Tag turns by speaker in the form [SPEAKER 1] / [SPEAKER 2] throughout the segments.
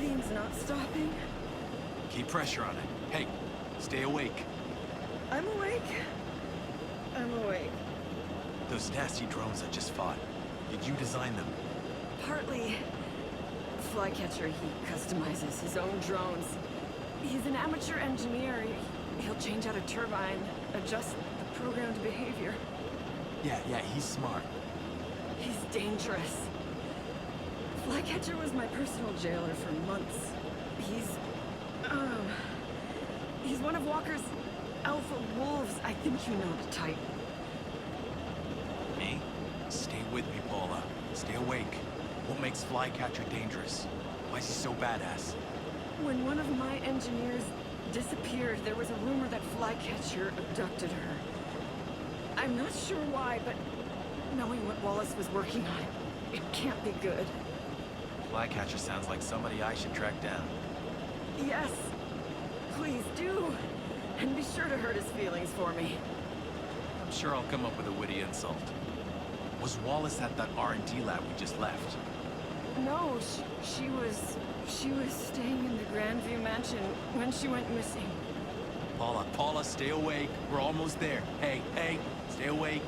[SPEAKER 1] Meridian's not stopping.
[SPEAKER 2] Keep pressure on it. Hey, stay awake.
[SPEAKER 1] I'm awake. I'm awake.
[SPEAKER 2] Those nasty drones I just fought. Did you design them?
[SPEAKER 1] Partly. Flycatcher, he customizes his own drones. He's an amateur engineer. He'll change out a turbine, adjust the programmed behavior.
[SPEAKER 2] Yeah, he's smart.
[SPEAKER 1] He's dangerous. Flycatcher was my personal jailer for months. He's one of Walker's alpha wolves. I think you know the type.
[SPEAKER 2] Me? Stay with me, Paula. Stay awake. What makes Flycatcher dangerous? Why is he so badass?
[SPEAKER 1] When one of my engineers disappeared, there was a rumor that Flycatcher abducted her. I'm not sure why, but knowing what Wallace was working on, it can't be good.
[SPEAKER 2] Flycatcher sounds like somebody I should track down.
[SPEAKER 1] Yes, please do. And be sure to hurt his feelings for me.
[SPEAKER 2] I'm sure I'll come up with a witty insult. Was Wallace at that R&D lab we just left?
[SPEAKER 1] No, she was staying in the Grandview mansion when she went missing.
[SPEAKER 2] Paula, stay awake. We're almost there. Hey, stay awake.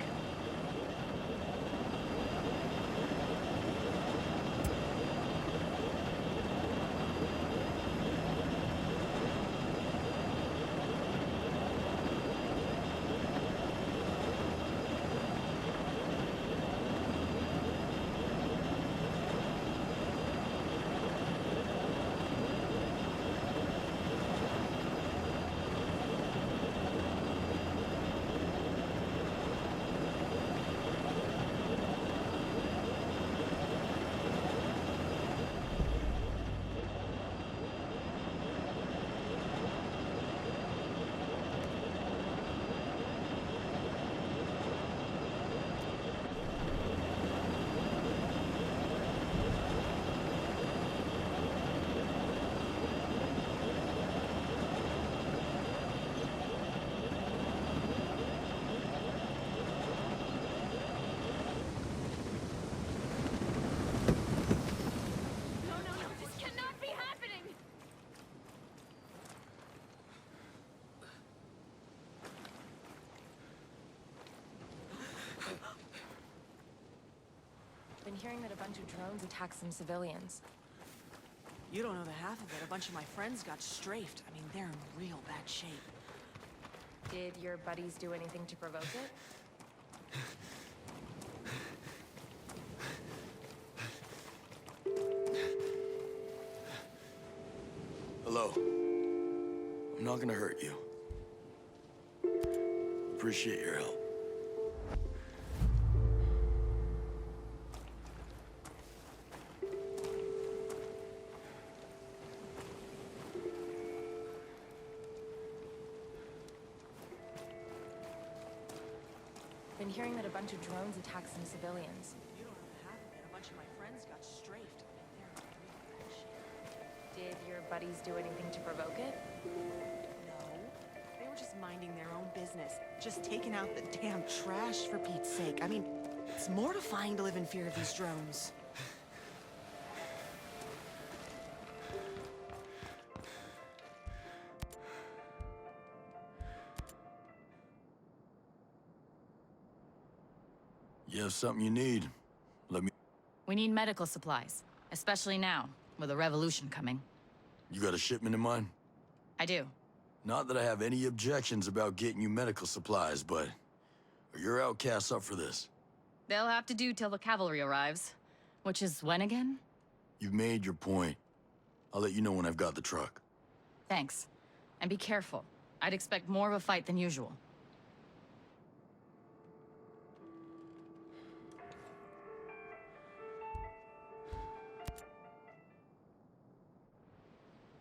[SPEAKER 3] Been hearing that a bunch of drones attacked some civilians.
[SPEAKER 4] You don't know the half of it. A bunch of my friends got strafed. I mean, they're in real bad shape.
[SPEAKER 3] Did your buddies do anything to provoke it?
[SPEAKER 5] Hello. I'm not gonna hurt you. Appreciate your help.
[SPEAKER 3] Been hearing that a bunch of drones attacked some civilians.
[SPEAKER 4] You don't know the half of it. A bunch of my friends got strafed. I mean, they're in real bad shape.
[SPEAKER 3] Did your buddies do anything to provoke it?
[SPEAKER 4] No. They were just minding their own business. Just taking out the damn trash, for Pete's sake. I mean, it's mortifying to live in fear of these drones.
[SPEAKER 5] You have something you need? Let me...
[SPEAKER 6] We need medical supplies, especially now, with a revolution coming.
[SPEAKER 5] You got a shipment in mind?
[SPEAKER 6] I do.
[SPEAKER 5] Not that I have any objections about getting you medical supplies, but... Are your outcasts up for this?
[SPEAKER 6] They'll have to do till the cavalry arrives. Which is when again?
[SPEAKER 5] You've made your point. I'll let you know when I've got the truck.
[SPEAKER 6] Thanks. And be careful. I'd expect more of a fight than usual.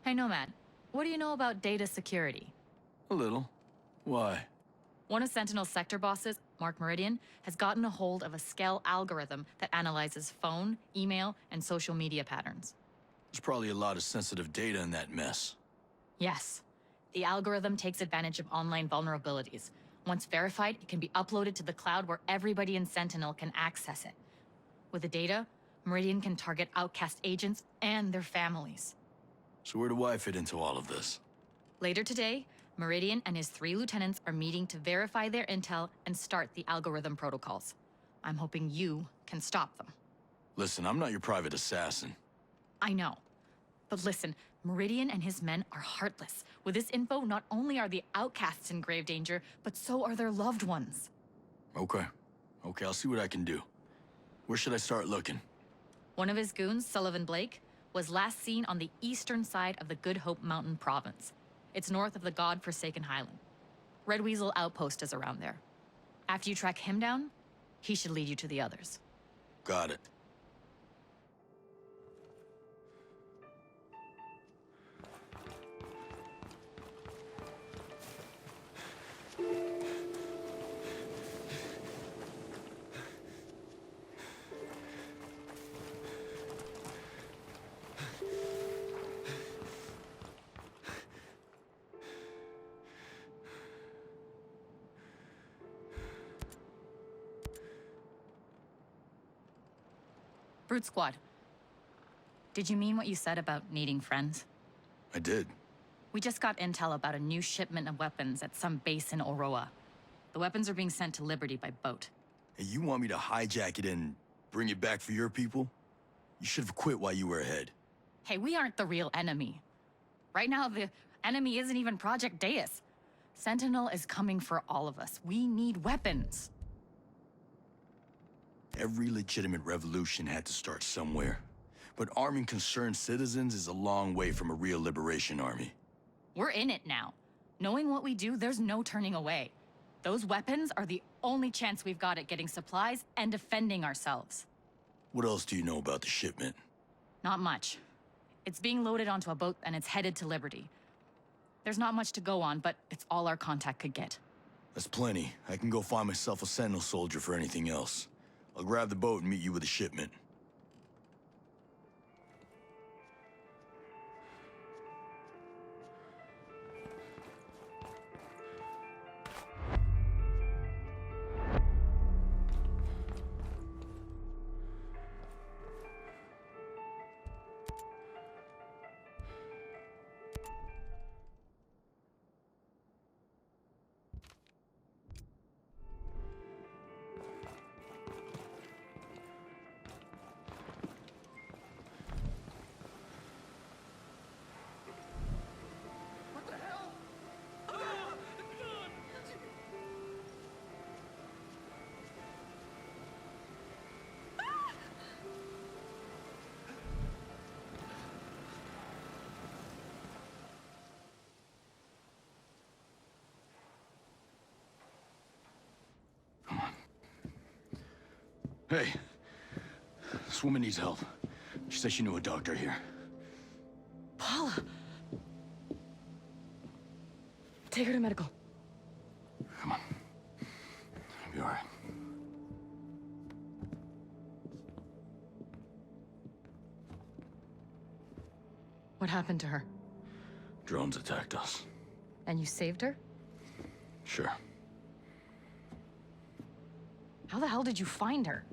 [SPEAKER 6] Hey, Nomad. What do you know about data security?
[SPEAKER 5] A little. Why?
[SPEAKER 6] One of Sentinel's sector bosses, Mark Meridian, has gotten a hold of a Skell algorithm that analyzes phone, email, and social media patterns.
[SPEAKER 5] There's probably a lot of sensitive data in that mess.
[SPEAKER 6] Yes. The algorithm takes advantage of online vulnerabilities. Once verified, it can be uploaded to the cloud where everybody in Sentinel can access it. With the data, Meridian can target outcast agents and their families.
[SPEAKER 5] So where do I fit into all of this?
[SPEAKER 6] Later today, Meridian and his 3 lieutenants are meeting to verify their intel and start the algorithm protocols. I'm hoping you can stop them.
[SPEAKER 5] Listen, I'm not your private assassin.
[SPEAKER 6] I know. But listen, Meridian and his men are heartless. With this info, not only are the outcasts in grave danger, but so are their loved ones.
[SPEAKER 5] Okay. Okay, I'll see what I can do. Where should I start looking?
[SPEAKER 6] One of his goons, Sullivan Blake, was last seen on the eastern side of the Good Hope Mountain province. It's north of the God-forsaken highland. Red Weasel Outpost is around there. After you track him down, he should lead you to the others.
[SPEAKER 5] Got it.
[SPEAKER 6] Brute Squad, did you mean what you said about needing friends?
[SPEAKER 5] I did.
[SPEAKER 6] We just got intel about a new shipment of weapons at some base in Oroa. The weapons are being sent to Liberty by boat.
[SPEAKER 5] Hey, you want me to hijack it and bring it back for your people? You should have quit while you were ahead.
[SPEAKER 6] Hey, we aren't the real enemy. Right now, the enemy isn't even Project Deus. Sentinel is coming for all of us. We need weapons.
[SPEAKER 5] Every legitimate revolution had to start somewhere. But arming concerned citizens is a long way from a real liberation army.
[SPEAKER 6] We're in it now. Knowing what we do, there's no turning away. Those weapons are the only chance we've got at getting supplies and defending ourselves.
[SPEAKER 5] What else do you know about the shipment?
[SPEAKER 6] Not much. It's being loaded onto a boat and it's headed to Liberty. There's not much to go on, but it's all our contact could get.
[SPEAKER 5] That's plenty. I can go find myself a Sentinel soldier for anything else. I'll grab the boat and meet you with the shipment. Hey, this woman needs help. She said she knew a doctor here.
[SPEAKER 3] Paula! Take her to medical.
[SPEAKER 5] Come on. I'll be all right.
[SPEAKER 6] What happened to her?
[SPEAKER 5] Drones attacked us.
[SPEAKER 6] And you saved her?
[SPEAKER 5] Sure.
[SPEAKER 6] How the hell did you find her?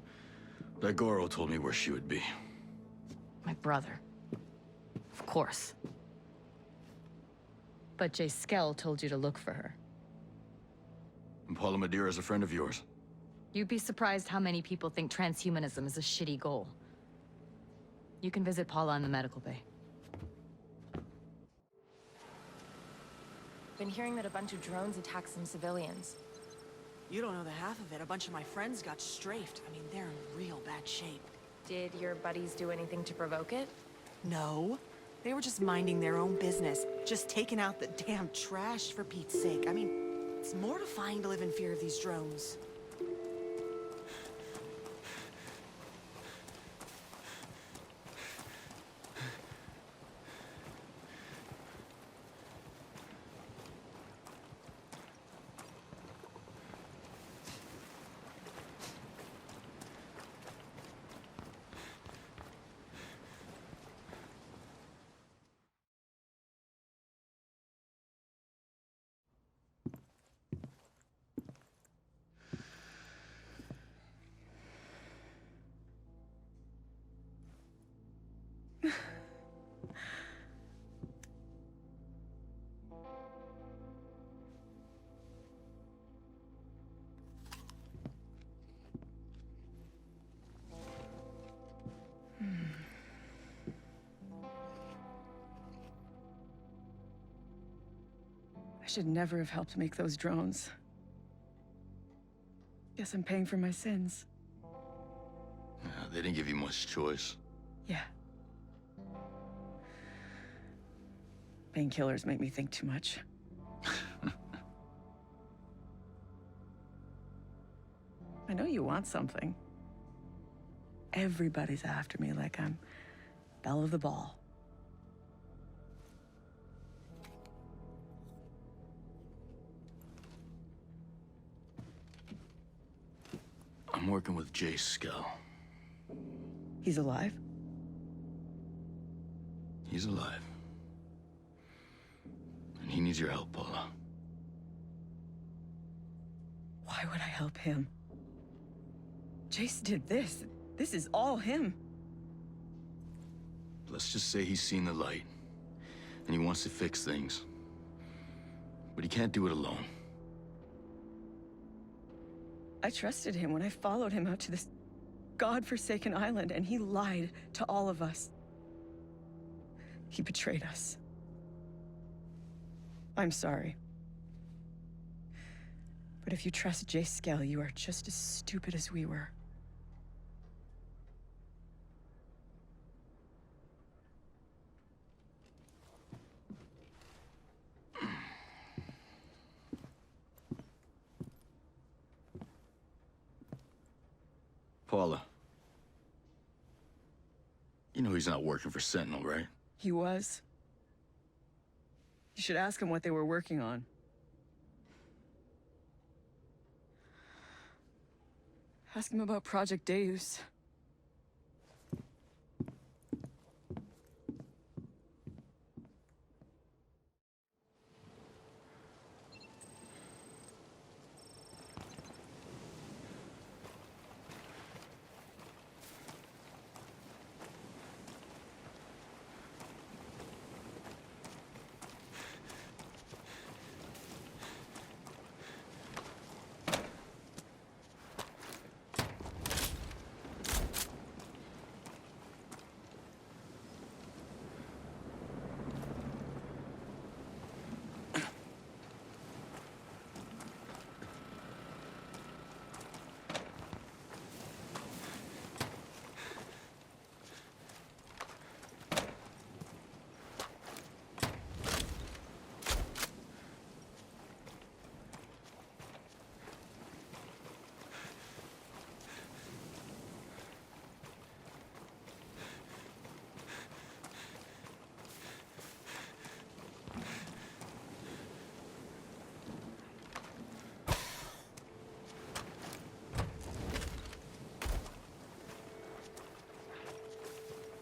[SPEAKER 5] That Goro told me where she would be.
[SPEAKER 6] My brother. Of course. But Jay Skell told you to look for her.
[SPEAKER 5] And Paula Madeira is a friend of yours.
[SPEAKER 6] You'd be surprised how many people think transhumanism is a shitty goal. You can visit Paula in the medical bay.
[SPEAKER 3] Been hearing that a bunch of drones attacked some civilians.
[SPEAKER 4] You don't know the half of it. A bunch of my friends got strafed. I mean, they're in real bad shape.
[SPEAKER 3] Did your buddies do anything to provoke it?
[SPEAKER 4] No. They were just minding their own business. Just taking out the damn trash, for Pete's sake. I mean, it's mortifying to live in fear of these drones.
[SPEAKER 1] should never have helped make those drones. Guess I'm paying for my sins.
[SPEAKER 5] They didn't give you much choice.
[SPEAKER 1] Yeah. Painkillers make me think too much. I know you want something. Everybody's after me like I'm belle of the ball.
[SPEAKER 5] I'm working with Jay Skell.
[SPEAKER 1] He's alive?
[SPEAKER 5] He's alive. And he needs your help, Paula.
[SPEAKER 1] Why would I help him? Jace did this. This is all him.
[SPEAKER 5] Let's just say he's seen the light, and he wants to fix things. But he can't do it alone.
[SPEAKER 1] I trusted him when I followed him out to this godforsaken island, and he lied to all of us. He betrayed us. I'm sorry. But if you trust Jay Skell, you are just as stupid as we were.
[SPEAKER 5] Paula. You know he's not working for Sentinel, right?
[SPEAKER 1] He was. You should ask him what they were working on. Ask him about Project Deus.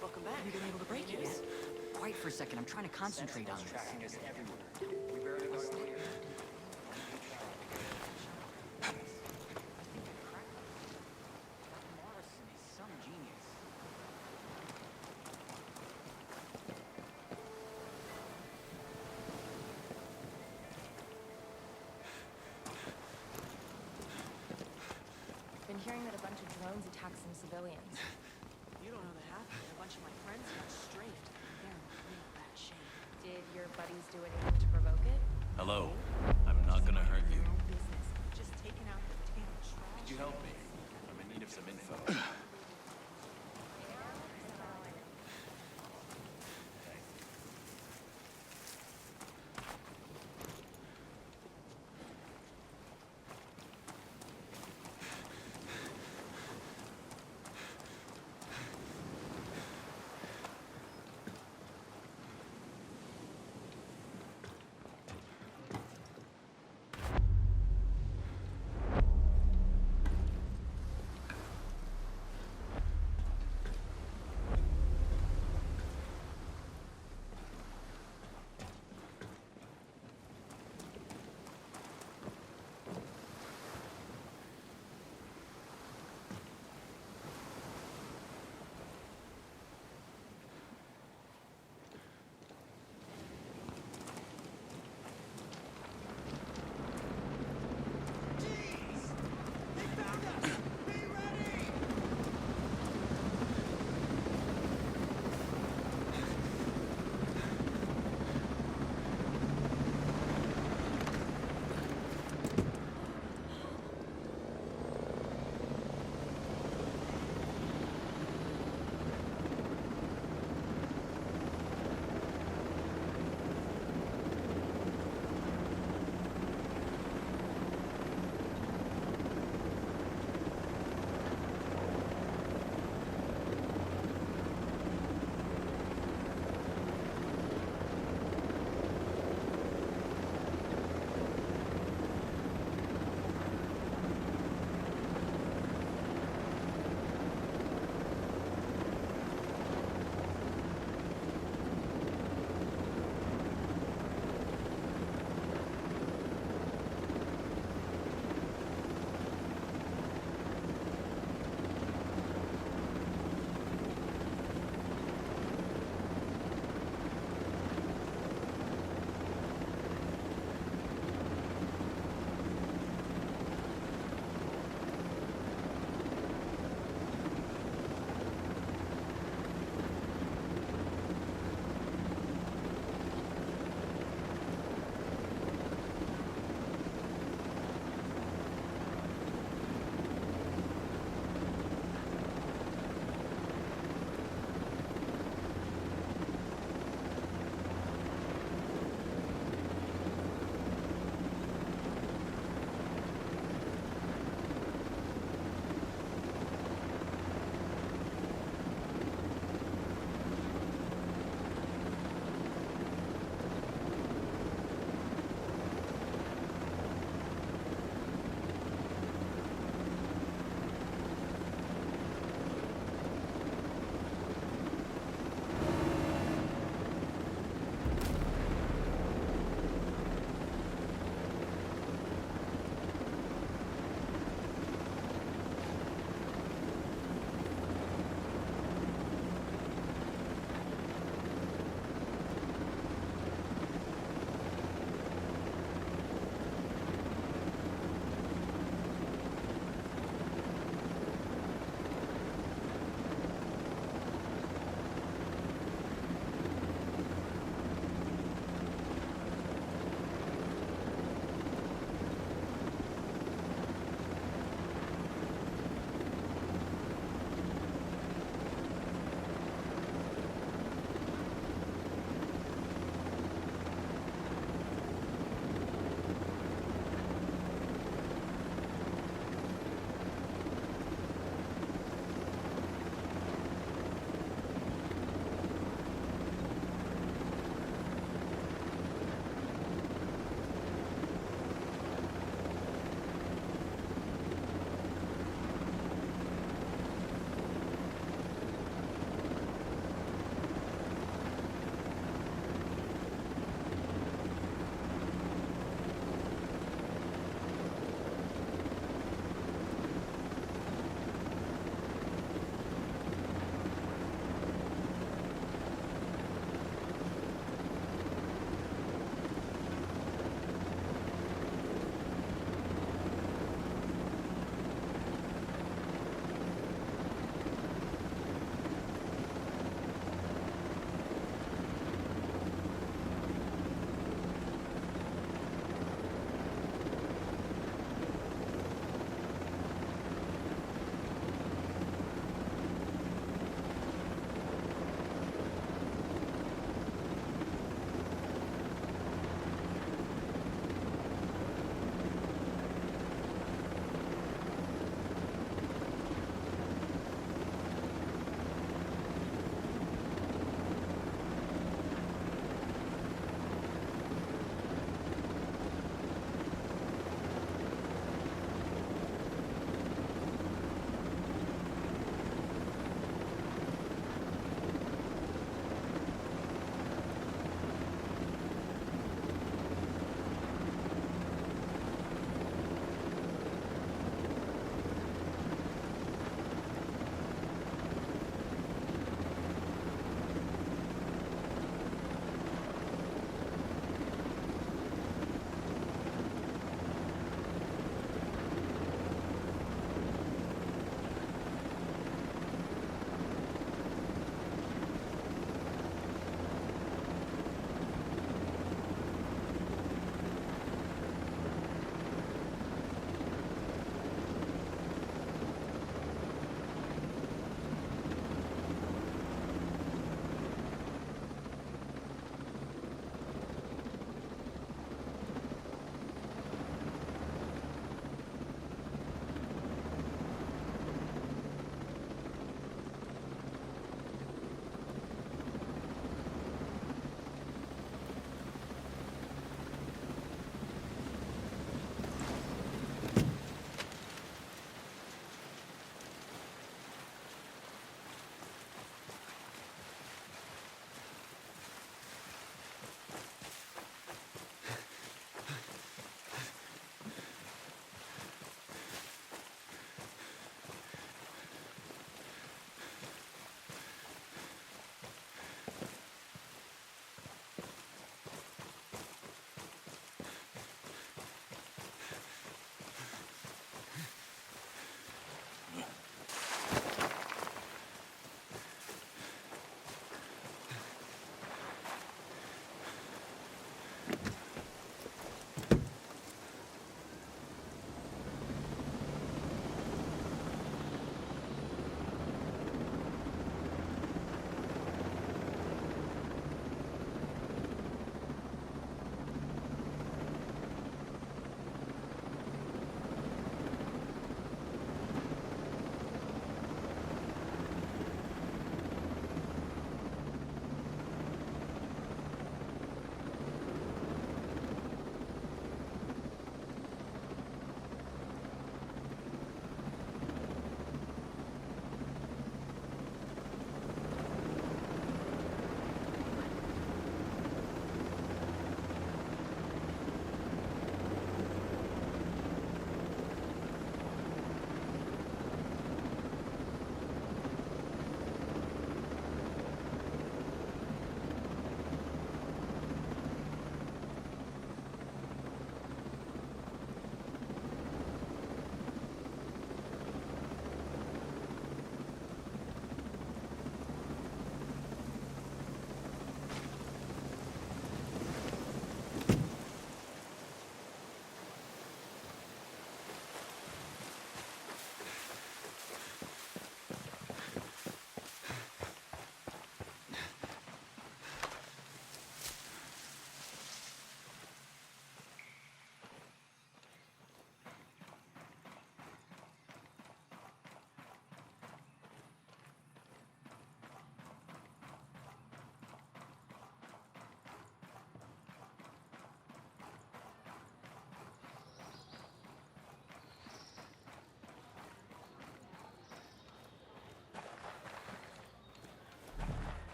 [SPEAKER 4] Welcome back. Have you been able to break it yet?
[SPEAKER 7] Quiet for a second. I'm trying to concentrate on this.
[SPEAKER 3] Been hearing that a bunch of drones attacked some civilians.
[SPEAKER 4] You don't know the half of it. A bunch of my friends got strafed. They're in real bad shape.
[SPEAKER 3] Did your buddies do anything to provoke it?
[SPEAKER 2] Hello. I'm not gonna hurt you.
[SPEAKER 4] Their own business. Just taking out the damn trash.
[SPEAKER 2] Could you help me? I'm in need of some info.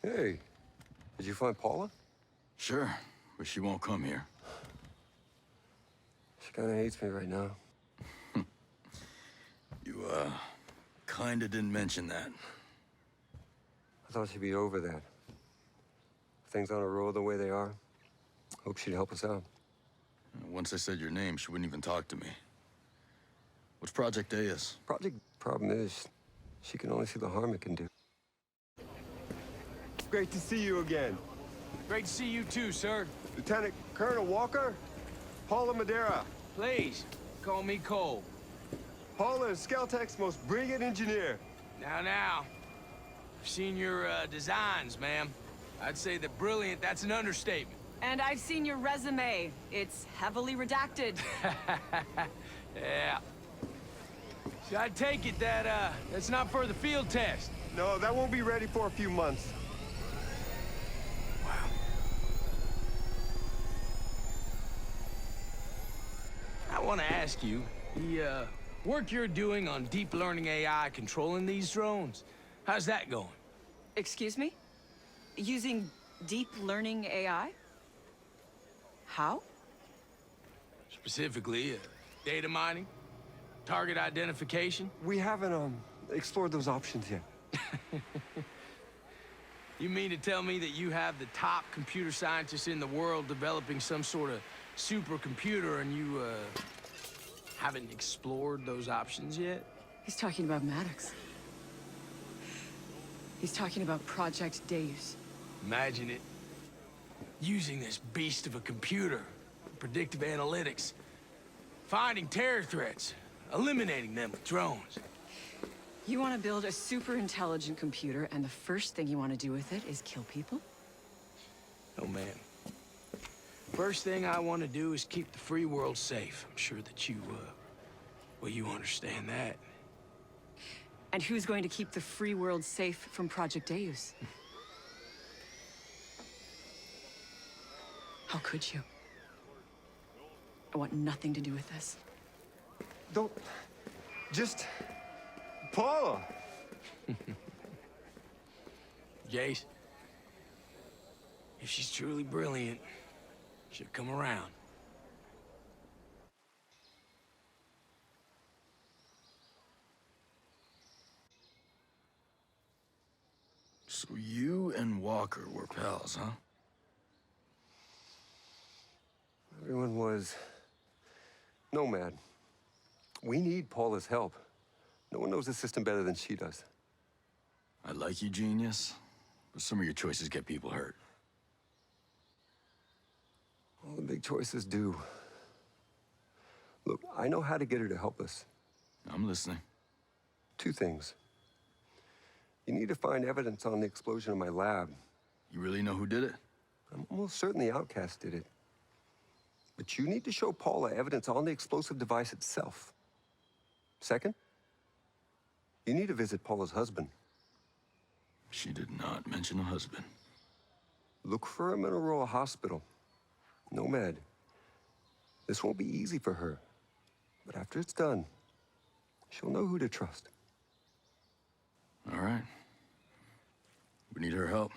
[SPEAKER 8] Hey, did you find Paula?
[SPEAKER 5] Sure, but she won't come here.
[SPEAKER 8] She kinda hates me right now.
[SPEAKER 5] You, kinda didn't mention that.
[SPEAKER 8] I thought she'd be over that. Things on a roll the way they are. Hope she'd help us out.
[SPEAKER 5] Once I said your name, she wouldn't even talk to me. What's Project Deus?
[SPEAKER 8] Project problem is, she can only see the harm it can do. Great to see you again.
[SPEAKER 9] Great to see you too, sir.
[SPEAKER 8] Lieutenant Colonel Walker, Paula Madeira.
[SPEAKER 9] Please, call me Cole.
[SPEAKER 8] Paula is Skeltech's most brilliant engineer.
[SPEAKER 9] Now. I've seen your designs, ma'am. I'd say that brilliant, that's an understatement.
[SPEAKER 1] And I've seen your resume. It's heavily redacted.
[SPEAKER 9] Yeah. So I take it that, that's not for the field test.
[SPEAKER 8] No, that won't be ready for a few months.
[SPEAKER 9] Wow. I want to ask you, the work you're doing on deep learning AI controlling these drones, how's that going?
[SPEAKER 1] Excuse me? Using deep learning AI? How?
[SPEAKER 9] Specifically, data mining, target identification.
[SPEAKER 8] We haven't, explored those options yet.
[SPEAKER 9] You mean to tell me that you have the top computer scientists in the world developing some sort of supercomputer and you, haven't explored those options yet?
[SPEAKER 1] He's talking about Maddox. He's talking about Project Deus.
[SPEAKER 9] Imagine it. Using this beast of a computer, predictive analytics, finding terror threats, eliminating them with drones.
[SPEAKER 1] You want to build a super intelligent computer, and the first thing you want to do with it is kill people?
[SPEAKER 9] Oh, man. First thing I want to do is keep the free world safe. I'm sure that you, well, you understand that.
[SPEAKER 1] And who's going to keep the free world safe from Project Deus? How could you? I want nothing to do with this.
[SPEAKER 8] Don't... Just... Paula!
[SPEAKER 9] Jace, if she's truly brilliant, she'll come around.
[SPEAKER 5] So you and Walker were pals, huh?
[SPEAKER 8] Everyone was... nomad. We need Paula's help. No one knows the system better than she does.
[SPEAKER 5] I like you, genius, but some of your choices get people hurt.
[SPEAKER 8] All the big choices do. Look, I know how to get her to help us.
[SPEAKER 5] I'm listening.
[SPEAKER 8] Two things. You need to find evidence on the explosion in my lab.
[SPEAKER 5] You really know who did it?
[SPEAKER 8] I'm almost certain the Outcast did it. But you need to show Paula evidence on the explosive device itself. Second, you need to visit Paula's husband.
[SPEAKER 5] She did not mention a husband.
[SPEAKER 8] Look for him in Aurora Hospital. Nomad. This won't be easy for her. But after it's done, she'll know who to trust.
[SPEAKER 5] All right. We need her help.